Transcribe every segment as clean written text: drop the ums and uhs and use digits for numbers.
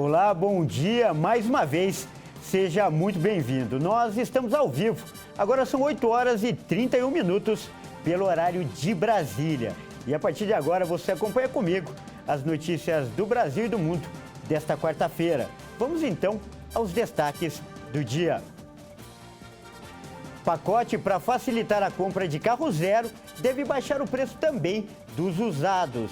Olá, bom dia. Mais uma vez, seja muito bem-vindo. Nós estamos ao vivo. Agora são 8 horas e 31 minutos pelo horário de Brasília. E a partir de agora você acompanha comigo as notícias do Brasil e do mundo desta quarta-feira. Vamos então aos destaques do dia. Pacote para facilitar a compra de carro zero deve baixar o preço também dos usados.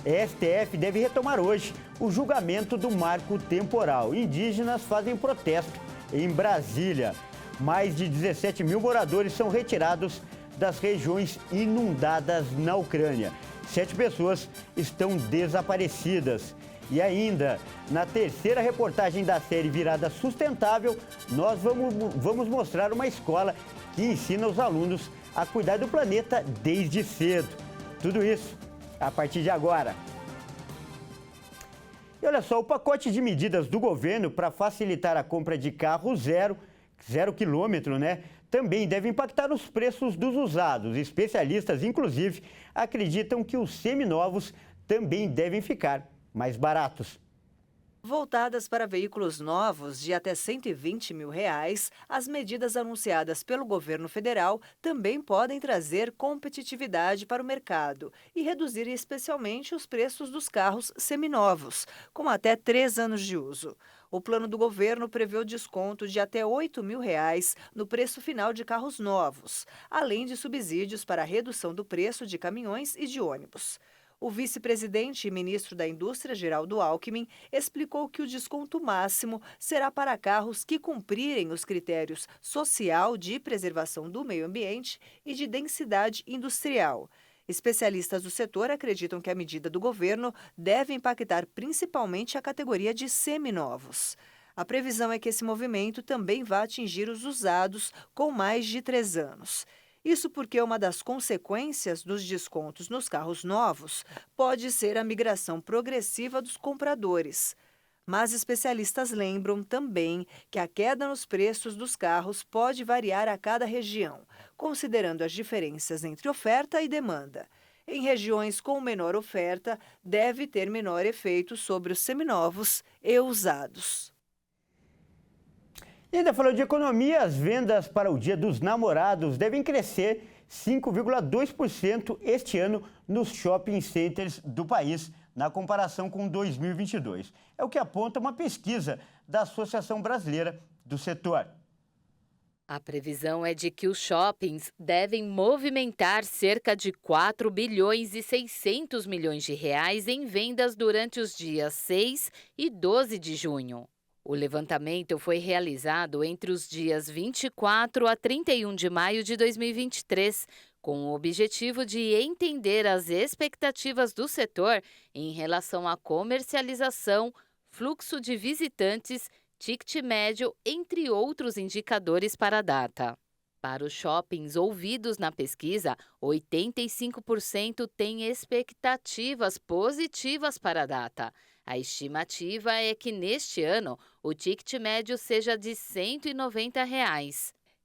STF deve retomar hoje o julgamento do marco temporal. Indígenas fazem protesto em Brasília. Mais de 17 mil moradores são retirados das regiões inundadas na Ucrânia. 7 pessoas estão desaparecidas. E ainda, na terceira reportagem da série Virada Sustentável, nós vamos mostrar uma escola que ensina os alunos a cuidar do planeta desde cedo. Tudo isso a partir de agora. E olha só, o pacote de medidas do governo para facilitar a compra de carro zero quilômetro, né? Também deve impactar os preços dos usados. Especialistas, inclusive, acreditam que os seminovos também devem ficar mais baratos. Voltadas para veículos novos de até R$ 120 mil, as medidas anunciadas pelo governo federal também podem trazer competitividade para o mercado e reduzir especialmente os preços dos carros seminovos, com até 3 anos de uso. O plano do governo prevê o desconto de até R$ 8 mil no preço final de carros novos, além de subsídios para a redução do preço de caminhões e de ônibus. O vice-presidente e ministro da Indústria, Geraldo Alckmin, explicou que o desconto máximo será para carros que cumprirem os critérios social de preservação do meio ambiente e de densidade industrial. Especialistas do setor acreditam que a medida do governo deve impactar principalmente a categoria de seminovos. A previsão é que esse movimento também vá atingir os usados com mais de 3 anos. Isso porque uma das consequências dos descontos nos carros novos pode ser a migração progressiva dos compradores. Mas especialistas lembram também que a queda nos preços dos carros pode variar a cada região, considerando as diferenças entre oferta e demanda. Em regiões com menor oferta, deve ter menor efeito sobre os seminovos e usados. E ainda falando de economia, as vendas para o Dia dos Namorados devem crescer 5,2% este ano nos shopping centers do país, na comparação com 2022. É o que aponta uma pesquisa da Associação Brasileira do Setor. A previsão é de que os shoppings devem movimentar cerca de 4 bilhões e 600 milhões de reais em vendas durante os dias 6 e 12 de junho. O levantamento foi realizado entre os dias 24 a 31 de maio de 2023, com o objetivo de entender as expectativas do setor em relação à comercialização, fluxo de visitantes, ticket médio, entre outros indicadores para a data. Para os shoppings ouvidos na pesquisa, 85% têm expectativas positivas para a data. A estimativa é que neste ano o ticket médio seja de R$ 190.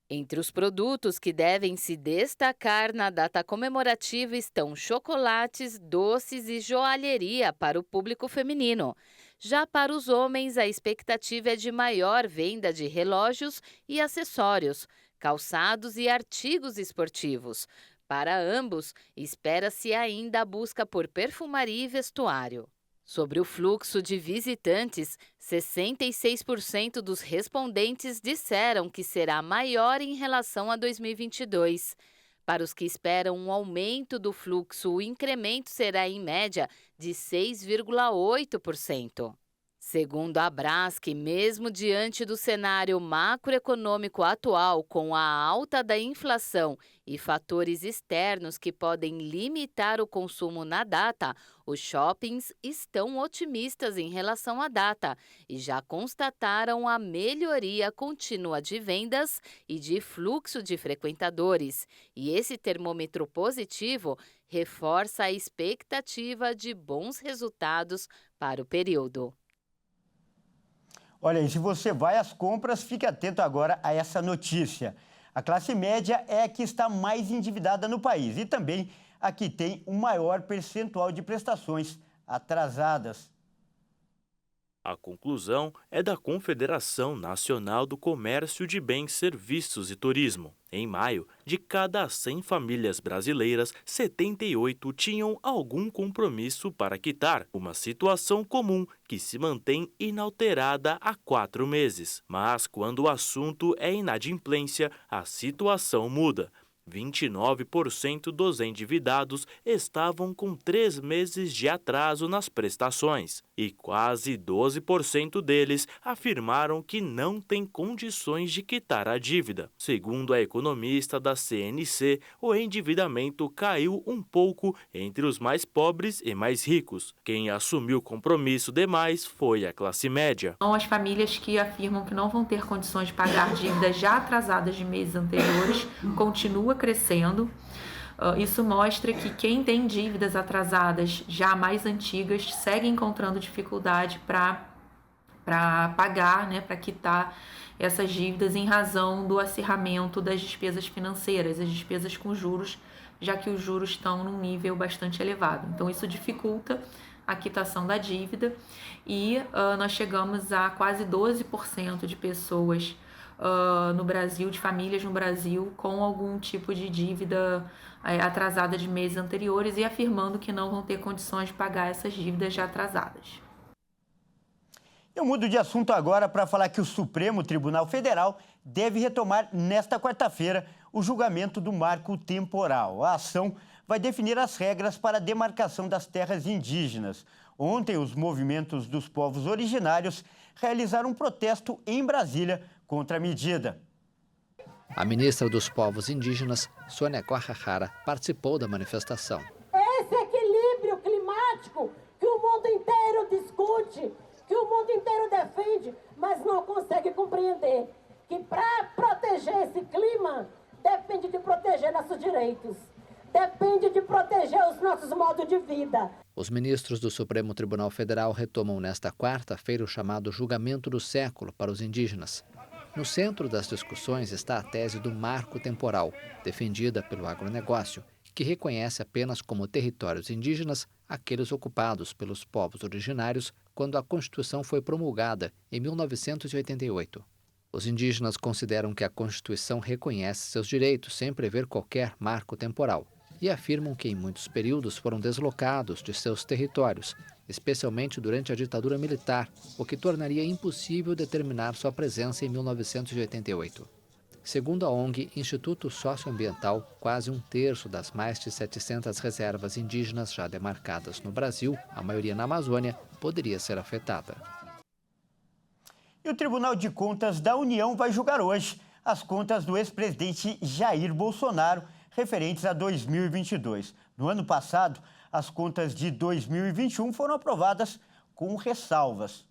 Entre os produtos que devem se destacar na data comemorativa estão chocolates, doces e joalheria para o público feminino. Já para os homens, a expectativa é de maior venda de relógios e acessórios, calçados e artigos esportivos. Para ambos, espera-se ainda a busca por perfumaria e vestuário. Sobre o fluxo de visitantes, 66% dos respondentes disseram que será maior em relação a 2022. Para os que esperam um aumento do fluxo, o incremento será em média de 6,8%. Segundo a Brasc, mesmo diante do cenário macroeconômico atual, com a alta da inflação e fatores externos que podem limitar o consumo na data, os shoppings estão otimistas em relação à data e já constataram a melhoria contínua de vendas e de fluxo de frequentadores. E esse termômetro positivo reforça a expectativa de bons resultados para o período. Olha, e se você vai às compras, fique atento agora a essa notícia. A classe média é a que está mais endividada no país e também a que tem o maior percentual de prestações atrasadas. A conclusão é da Confederação Nacional do Comércio de Bens, Serviços e Turismo. Em maio, de cada 100 famílias brasileiras, 78 tinham algum compromisso para quitar, uma situação comum que se mantém inalterada há 4 meses. Mas quando o assunto é inadimplência, a situação muda. 29% dos endividados estavam com 3 meses de atraso nas prestações e quase 12% deles afirmaram que não têm condições de quitar a dívida. Segundo a economista da CNC, o endividamento caiu um pouco entre os mais pobres e mais ricos. Quem assumiu compromisso demais foi a classe média. São as famílias que afirmam que não vão ter condições de pagar dívidas já atrasadas de meses anteriores, continua crescendo. Isso mostra que quem tem dívidas atrasadas já mais antigas segue encontrando dificuldade para pagar, para quitar essas dívidas em razão do acirramento das despesas financeiras, as despesas com juros, já que os juros estão num nível bastante elevado. Então isso dificulta a quitação da dívida e nós chegamos a quase 12% de pessoas no Brasil, de famílias no Brasil, com algum tipo de dívida atrasada de meses anteriores e afirmando que não vão ter condições de pagar essas dívidas já atrasadas. Eu mudo de assunto agora para falar que o Supremo Tribunal Federal deve retomar nesta quarta-feira o julgamento do marco temporal. A ação vai definir as regras para a demarcação das terras indígenas. Ontem, os movimentos dos povos originários realizaram um protesto em Brasília contra a medida. A ministra dos Povos Indígenas, Sônia Guajajara, participou da manifestação. Esse equilíbrio climático que o mundo inteiro discute, que o mundo inteiro defende, mas não consegue compreender que para proteger esse clima, depende de proteger nossos direitos, depende de proteger os nossos modos de vida. Os ministros do Supremo Tribunal Federal retomam nesta quarta-feira o chamado julgamento do século para os indígenas. No centro das discussões está a tese do marco temporal, defendida pelo agronegócio, que reconhece apenas como territórios indígenas aqueles ocupados pelos povos originários quando a Constituição foi promulgada em 1988. Os indígenas consideram que a Constituição reconhece seus direitos sem prever qualquer marco temporal e afirmam que em muitos períodos foram deslocados de seus territórios, especialmente durante a ditadura militar, o que tornaria impossível determinar sua presença em 1988. Segundo a ONG Instituto Socioambiental, quase um terço das mais de 700 reservas indígenas já demarcadas no Brasil, a maioria na Amazônia, poderia ser afetada. E o Tribunal de Contas da União vai julgar hoje as contas do ex-presidente Jair Bolsonaro referentes a 2022. No ano passado, as contas de 2021 foram aprovadas com ressalvas.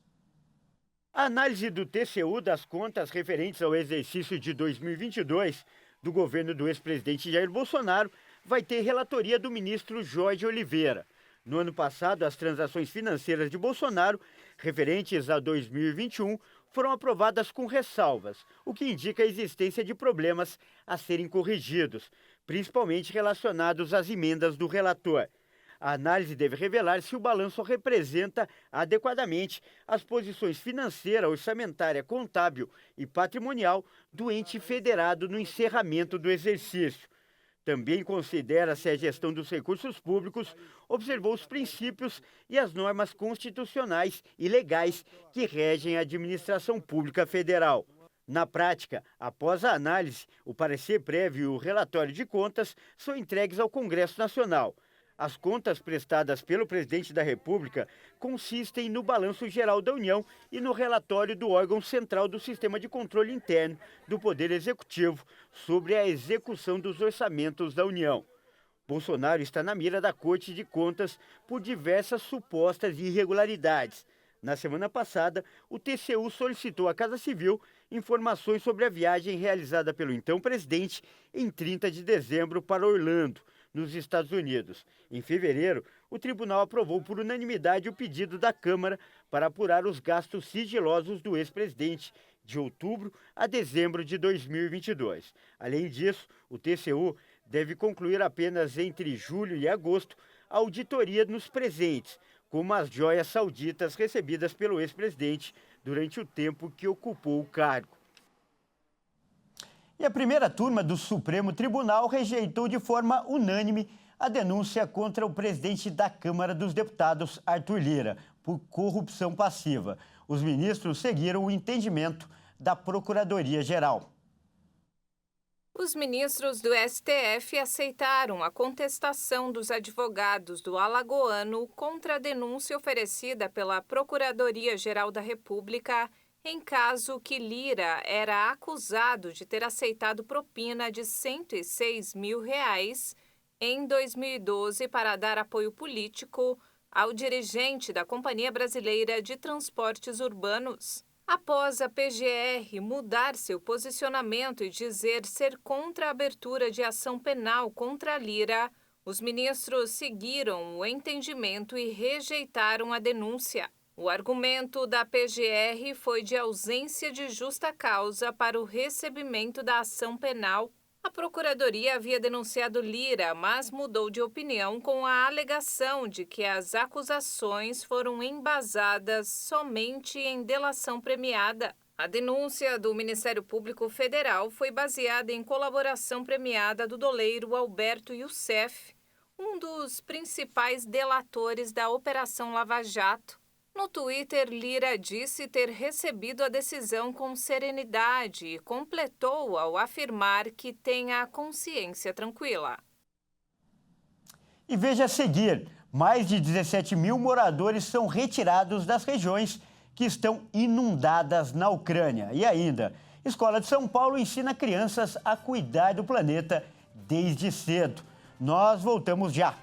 A análise do TCU das contas referentes ao exercício de 2022 do governo do ex-presidente Jair Bolsonaro vai ter relatoria do ministro Jorge Oliveira. No ano passado, as transações financeiras de Bolsonaro referentes a 2021 foram aprovadas com ressalvas, o que indica a existência de problemas a serem corrigidos, principalmente relacionados às emendas do relator. A análise deve revelar se o balanço representa adequadamente as posições financeira, orçamentária, contábil e patrimonial do ente federado no encerramento do exercício. Também considera se a gestão dos recursos públicos observou os princípios e as normas constitucionais e legais que regem a administração pública federal. Na prática, após a análise, o parecer prévio e o relatório de contas são entregues ao Congresso Nacional. As contas prestadas pelo presidente da República consistem no Balanço Geral da União e no relatório do órgão central do Sistema de Controle Interno do Poder Executivo sobre a execução dos orçamentos da União. Bolsonaro está na mira da Corte de Contas por diversas supostas irregularidades. Na semana passada, o TCU solicitou à Casa Civil informações sobre a viagem realizada pelo então presidente em 30 de dezembro para Orlando, nos Estados Unidos. Em fevereiro, o tribunal aprovou por unanimidade o pedido da Câmara para apurar os gastos sigilosos do ex-presidente de outubro a dezembro de 2022. Além disso, o TCU deve concluir apenas entre julho e agosto a auditoria nos presentes, como as joias sauditas recebidas pelo ex-presidente durante o tempo que ocupou o cargo. E a primeira turma do Supremo Tribunal rejeitou de forma unânime a denúncia contra o presidente da Câmara dos Deputados, Arthur Lira, por corrupção passiva. Os ministros seguiram o entendimento da Procuradoria-Geral. Os ministros do STF aceitaram a contestação dos advogados do alagoano contra a denúncia oferecida pela Procuradoria-Geral da República em caso que Lira era acusado de ter aceitado propina de R$ 106 mil em 2012 para dar apoio político ao dirigente da Companhia Brasileira de Transportes Urbanos. Após a PGR mudar seu posicionamento e dizer ser contra a abertura de ação penal contra Lira, os ministros seguiram o entendimento e rejeitaram a denúncia. O argumento da PGR foi de ausência de justa causa para o recebimento da ação penal. A Procuradoria havia denunciado Lira, mas mudou de opinião com a alegação de que as acusações foram embasadas somente em delação premiada. A denúncia do Ministério Público Federal foi baseada em colaboração premiada do doleiro Alberto Youssef, um dos principais delatores da Operação Lava Jato. No Twitter, Lira disse ter recebido a decisão com serenidade e completou ao afirmar que tem a consciência tranquila. E veja a seguir, mais de 17 mil moradores são retirados das regiões que estão inundadas na Ucrânia. E ainda, Escola de São Paulo ensina crianças a cuidar do planeta desde cedo. Nós voltamos já.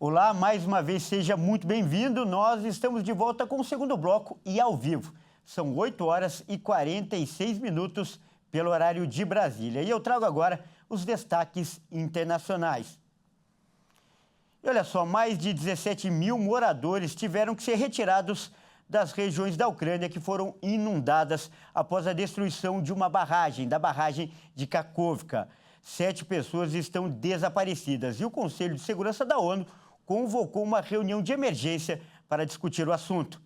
Olá, mais uma vez, seja muito bem-vindo. Nós estamos de volta com o segundo bloco e ao vivo. São 8 horas e 46 minutos pelo horário de Brasília. E eu trago agora os destaques internacionais. E olha só, mais de 17 mil moradores tiveram que ser retirados das regiões da Ucrânia que foram inundadas após a destruição de uma barragem, da barragem de Kakhovka. 7 pessoas estão desaparecidas e o Conselho de Segurança da ONU convocou uma reunião de emergência para discutir o assunto.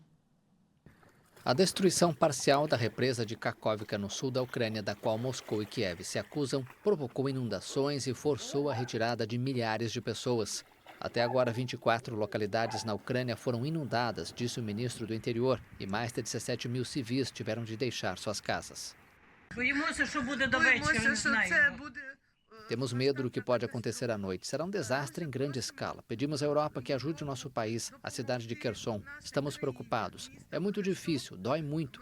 A destruição parcial da represa de Kakhovka no sul da Ucrânia, da qual Moscou e Kiev se acusam, provocou inundações e forçou a retirada de milhares de pessoas. Até agora, 24 localidades na Ucrânia foram inundadas, disse o ministro do Interior, e mais de 17 mil civis tiveram de deixar suas casas. Temos medo do que pode acontecer à noite. Será um desastre em grande escala. Pedimos à Europa que ajude o nosso país, a cidade de Kherson. Estamos preocupados. É muito difícil, dói muito.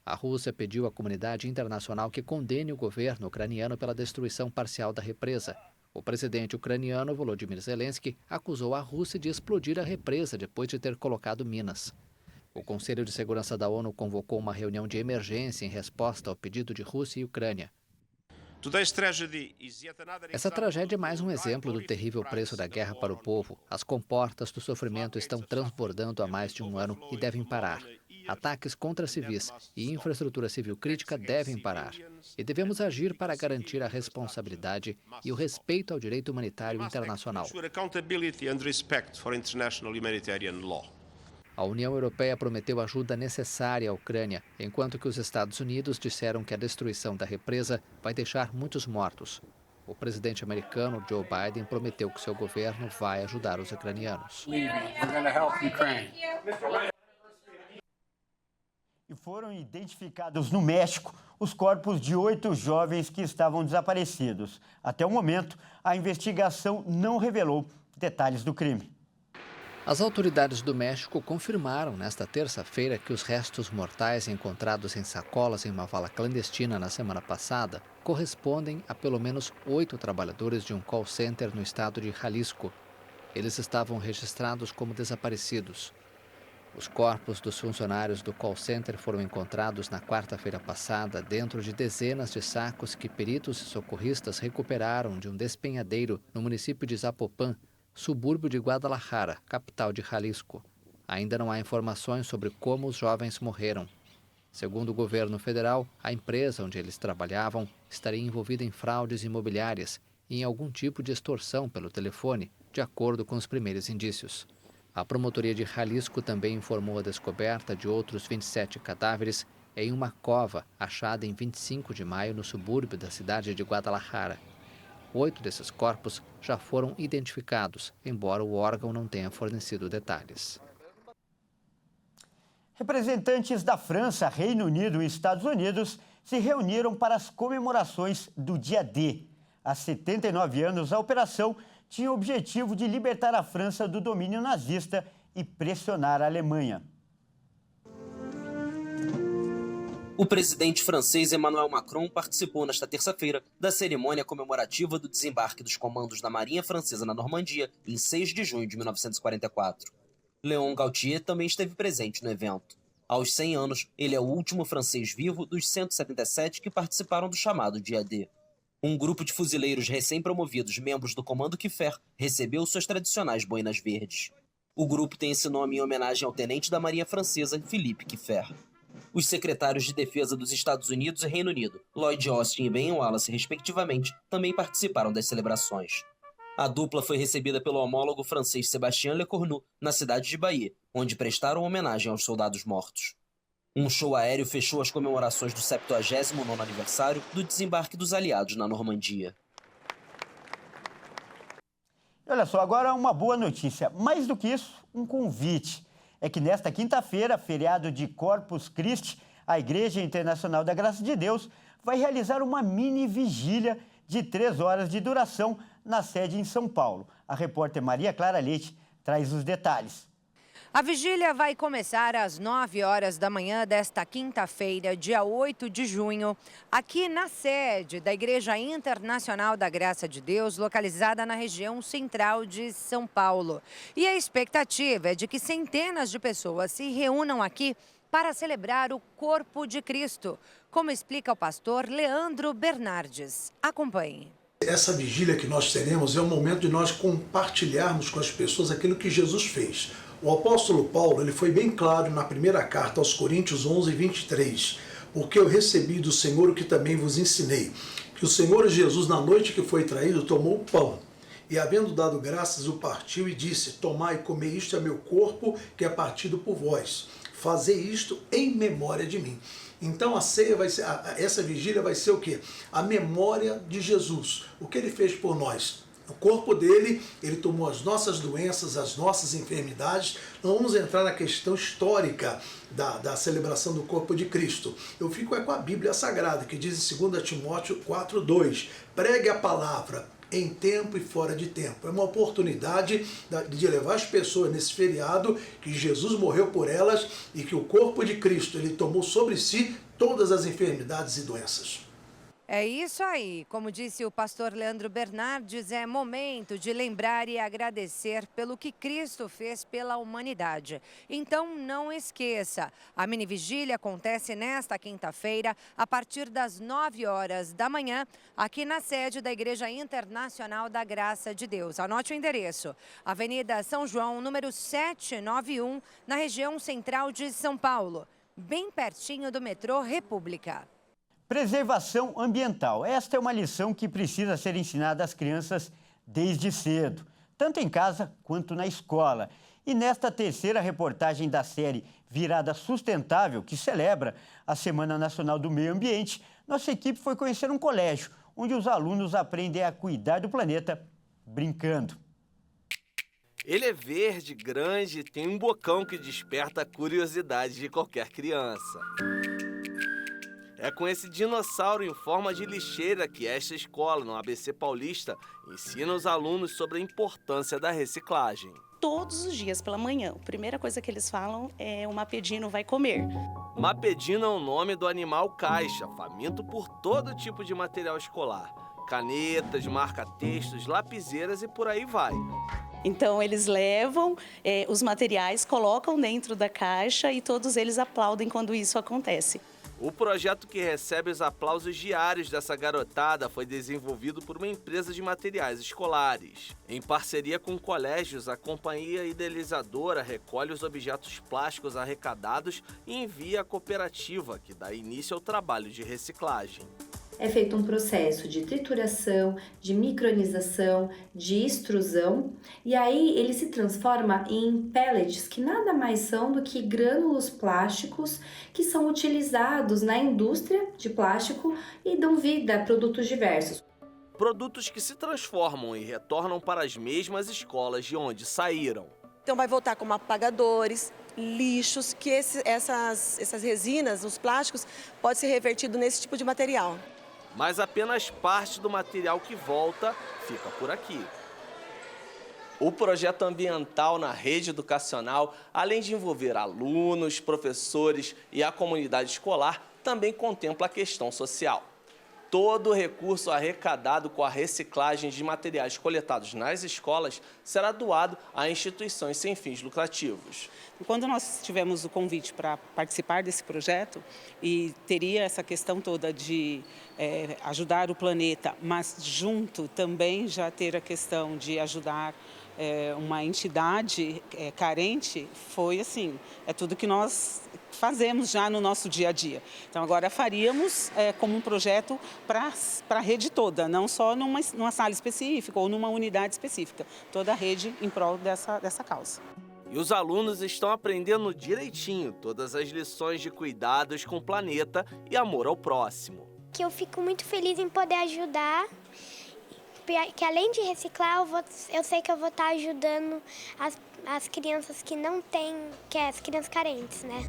A Rússia pediu à comunidade internacional que condene o governo ucraniano pela destruição parcial da represa. O presidente ucraniano, Volodymyr Zelensky, acusou a Rússia de explodir a represa depois de ter colocado minas. O Conselho de Segurança da ONU convocou uma reunião de emergência em resposta ao pedido de Rússia e Ucrânia. Essa tragédia é mais um exemplo do terrível preço da guerra para o povo. As comportas do sofrimento estão transbordando há mais de um ano e devem parar. Ataques contra civis e infraestrutura civil crítica devem parar. E devemos agir para garantir a responsabilidade e o respeito ao direito humanitário internacional. A União Europeia prometeu ajuda necessária à Ucrânia, enquanto que os Estados Unidos disseram que a destruição da represa vai deixar muitos mortos. O presidente americano, Joe Biden, prometeu que seu governo vai ajudar os ucranianos. E foram identificados no México os corpos de 8 jovens que estavam desaparecidos. Até o momento, a investigação não revelou detalhes do crime. As autoridades do México confirmaram nesta terça-feira que os restos mortais encontrados em sacolas em uma vala clandestina na semana passada correspondem a pelo menos 8 trabalhadores de um call center no estado de Jalisco. Eles estavam registrados como desaparecidos. Os corpos dos funcionários do call center foram encontrados na quarta-feira passada dentro de dezenas de sacos que peritos e socorristas recuperaram de um despenhadeiro no município de Zapopan, subúrbio de Guadalajara, capital de Jalisco. Ainda não há informações sobre como os jovens morreram. Segundo o governo federal, a empresa onde eles trabalhavam estaria envolvida em fraudes imobiliárias e em algum tipo de extorsão pelo telefone, de acordo com os primeiros indícios. A promotoria de Jalisco também informou a descoberta de outros 27 cadáveres em uma cova achada em 25 de maio no subúrbio da cidade de Guadalajara. 8 desses corpos já foram identificados, embora o órgão não tenha fornecido detalhes. Representantes da França, Reino Unido e Estados Unidos se reuniram para as comemorações do Dia D. Há 79 anos, a operação tinha o objetivo de libertar a França do domínio nazista e pressionar a Alemanha. O presidente francês Emmanuel Macron participou nesta terça-feira da cerimônia comemorativa do desembarque dos comandos da Marinha Francesa na Normandia, em 6 de junho de 1944. Léon Gautier também esteve presente no evento. Aos 100 anos, ele é o último francês vivo dos 177 que participaram do chamado Dia D. Um grupo de fuzileiros recém-promovidos, membros do Comando Kiefer, recebeu suas tradicionais boinas verdes. O grupo tem esse nome em homenagem ao tenente da Marinha Francesa, Philippe Kiefer. Os secretários de Defesa dos Estados Unidos e Reino Unido, Lloyd Austin e Ben Wallace, respectivamente, também participaram das celebrações. A dupla foi recebida pelo homólogo francês Sébastien Lecornu, na cidade de Bayeux, onde prestaram homenagem aos soldados mortos. Um show aéreo fechou as comemorações do 79º aniversário do desembarque dos aliados na Normandia. Olha só, agora uma boa notícia. Mais do que isso, um convite. É que nesta quinta-feira, feriado de Corpus Christi, a Igreja Internacional da Graça de Deus vai realizar uma mini vigília de 3 horas de duração na sede em São Paulo. A repórter Maria Clara Leite traz os detalhes. A vigília vai começar às 9 horas da manhã desta quinta-feira, dia 8 de junho, aqui na sede da Igreja Internacional da Graça de Deus, localizada na região central de São Paulo. E a expectativa é de que centenas de pessoas se reúnam aqui para celebrar o corpo de Cristo, como explica o pastor Leandro Bernardes. Acompanhe. Essa vigília que nós teremos é um momento de nós compartilharmos com as pessoas aquilo que Jesus fez. O apóstolo Paulo ele foi bem claro na primeira carta aos Coríntios 11:23. Porque eu recebi do Senhor o que também vos ensinei. Que o Senhor Jesus, na noite que foi traído, tomou o pão. E havendo dado graças, o partiu e disse: tomai e comei, isto é meu corpo, que é partido por vós. Fazei isto em memória de mim. Então a ceia vai ser, essa vigília vai ser o quê? A memória de Jesus. O que ele fez por nós. O corpo dele, ele tomou as nossas doenças, as nossas enfermidades. Não vamos entrar na questão histórica da celebração do corpo de Cristo. Eu fico com a Bíblia Sagrada, que diz em 2 Timóteo 4:2. Pregue a palavra em tempo e fora de tempo. É uma oportunidade de levar as pessoas nesse feriado, que Jesus morreu por elas e que o corpo de Cristo ele tomou sobre si todas as enfermidades e doenças. É isso aí, como disse o pastor Leandro Bernardes, é momento de lembrar e agradecer pelo que Cristo fez pela humanidade. Então não esqueça, a mini vigília acontece nesta quinta-feira, a partir das 9 horas da manhã, aqui na sede da Igreja Internacional da Graça de Deus. Anote o endereço, Avenida São João, número 791, na região central de São Paulo, bem pertinho do metrô República. Preservação ambiental. Esta é uma lição que precisa ser ensinada às crianças desde cedo, tanto em casa quanto na escola. E nesta terceira reportagem da série Virada Sustentável, que celebra a Semana Nacional do Meio Ambiente, nossa equipe foi conhecer um colégio onde os alunos aprendem a cuidar do planeta brincando. Ele é verde, grande e tem um bocão que desperta a curiosidade de qualquer criança. É com esse dinossauro em forma de lixeira que esta escola, no ABC Paulista, ensina os alunos sobre a importância da reciclagem. Todos os dias pela manhã, a primeira coisa que eles falam é o mapedino vai comer. Mapedino é o nome do animal caixa, faminto por todo tipo de material escolar. Canetas, marca-textos, lapiseiras e por aí vai. Então, eles levam os materiais, colocam dentro da caixa e todos eles aplaudem quando isso acontece. O projeto, que recebe os aplausos diários dessa garotada, foi desenvolvido por uma empresa de materiais escolares. Em parceria com colégios, a companhia idealizadora recolhe os objetos plásticos arrecadados e envia à cooperativa, que dá início ao trabalho de reciclagem. É feito um processo de trituração, de micronização, de extrusão, e aí ele se transforma em pellets, que nada mais são do que grânulos plásticos que são utilizados na indústria de plástico e dão vida a produtos diversos. Produtos que se transformam e retornam para as mesmas escolas de onde saíram. Então vai voltar como apagadores, lixos, que essas resinas, os plásticos, pode ser revertido nesse tipo de material. Mas apenas parte do material que volta fica por aqui. O projeto ambiental na rede educacional, além de envolver alunos, professores e a comunidade escolar, também contempla a questão social. Todo o recurso arrecadado com a reciclagem de materiais coletados nas escolas será doado a instituições sem fins lucrativos. Quando nós tivemos o convite para participar desse projeto, e teria essa questão toda de ajudar o planeta, mas junto também já ter a questão de ajudar uma entidade carente, foi assim, é tudo que nós fazemos já no nosso dia a dia. Então agora faríamos como um projeto para a rede toda, não só numa sala específica ou numa unidade específica, toda a rede em prol dessa causa. E os alunos estão aprendendo direitinho todas as lições de cuidados com o planeta e amor ao próximo. Que eu fico muito feliz em poder ajudar, que além de reciclar, eu sei que eu vou estar ajudando as crianças que não têm, que é as crianças carentes, né?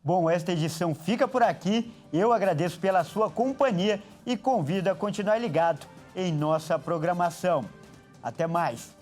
Bom, esta edição fica por aqui. Eu agradeço pela sua companhia e convido a continuar ligado em nossa programação. Até mais!